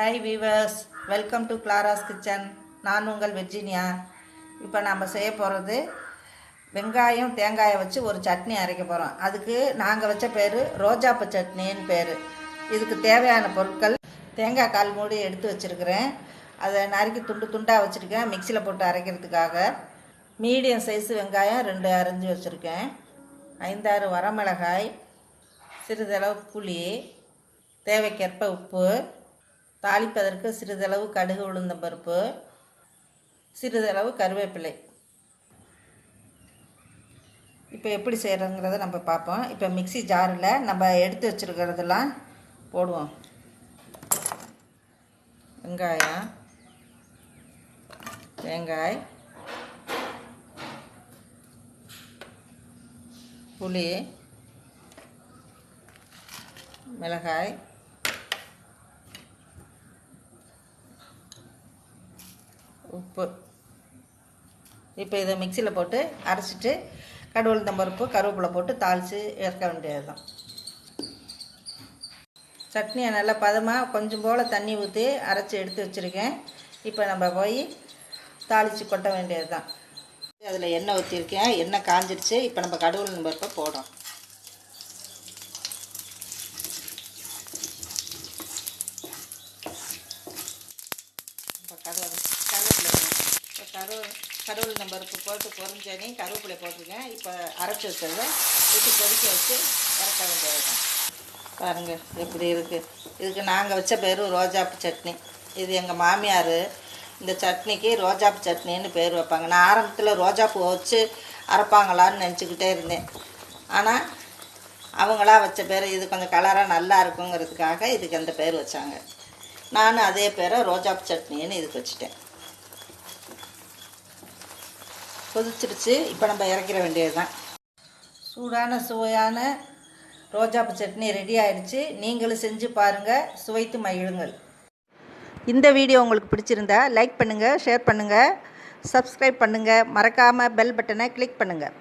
Hi viewers, welcome to Clara's kitchen. நான் உங்கள் Virginia. இப்போ நம்ம செய்ய போகிறது வெங்காயம் தேங்காயை வச்சு ஒரு சட்னி அரைக்க போகிறோம். அதுக்கு நாங்கள் வச்ச பேர் ரோஜா பூ சட்னின்னு பேர். இதுக்கு தேவையான பொருட்கள்: தேங்காய் 1/4 மூடி எடுத்து வச்சுருக்கிறேன். அதை நறுக்கி துண்டு துண்டாக வச்சுருக்கேன் மிக்சியில் போட்டு அரைக்கிறதுக்காக. மீடியம் சைஸு வெங்காயம் 2 அரைஞ்சி வச்சுருக்கேன். 5-6 வரமிளகாய், சிறிதளவு புளி, தேவைக்கேற்ப உப்பு, தாளிப்பதற்கு சிறிதளவு கடுகு உளுந்தம்பருப்பு, சிறிதளவு கருவேப்பிலை. இப்போ எப்படி செய்கிறோங்கிறத நம்ம பார்ப்போம். இப்போ மிக்சி ஜாரில் நம்ம எடுத்து வச்சுருக்கிறதெல்லாம் போடுவோம். வெங்காயம், தேங்காய், புளி, மிளகாய், உப்பு. இப்போ இதை மிக்சியில் போட்டு அரைச்சிட்டு கடுகு உளுந்தம்பருப்பு கருவேப்பிலை போட்டு தாளித்து இறக்க வேண்டியது தான். சட்னியை நல்லா பதமாக கொஞ்சம் போல் தண்ணி ஊற்றி அரைச்சி எடுத்து வச்சுருக்கேன். இப்போ நம்ம போய் தாளித்து கொட்ட வேண்டியது தான். அதில் எண்ணெய் ஊற்றிருக்கேன். எண்ணெய் காஞ்சிடுச்சு. இப்போ நம்ம கடுகு உளுந்தம்பருப்பை போடுறோம். கருவேப்பிலை உளுந்தம்பருப்பு போட்டு பொரிஞ்சோன்னே கருவேப்பிலை போட்டுருக்கேன். இப்போ அரைச்சி வச்சதை ஊற்றி கொதிக்க வச்சு இறக்க வேண்டியது தான். பாருங்கள் எப்படி இருக்குது. இதுக்கு நாங்கள் வச்ச பேர் ரோஜா பூ சட்னி. இது எங்கள் மாமியார் இந்த சட்னிக்கு ரோஜா பூ சட்னின்னு பேர் வைப்பாங்க. நான் ஆரம்பத்தில் ரோஜா பூ வச்சு அரைப்பாங்களான்னு நினச்சிக்கிட்டே இருந்தேன். ஆனால் அவங்களா வச்ச பேர் இது கொஞ்சம் கலராக நல்லா இருக்குங்கிறதுக்காக இதுக்கு அந்த பேர் வச்சாங்க. நானும் அதே பேரை ரோஜா பூ சட்னின்னு இதுக்கு வச்சுட்டேன். கொதிச்சிருச்சு. இப்போ நம்ம இறக்கிற வேண்டியது தான். சூடான சுவையான ரோஜா பூ சட்னி ரெடி ஆகிடுச்சு. நீங்களும் செஞ்சு பாருங்கள், சுவைத்து மகிழுங்கள். இந்த வீடியோ உங்களுக்கு பிடிச்சிருந்தா லைக் பண்ணுங்கள், ஷேர் பண்ணுங்கள், சப்ஸ்கிரைப் பண்ணுங்கள். மறக்காமல் பெல் பட்டனை கிளிக் பண்ணுங்கள்.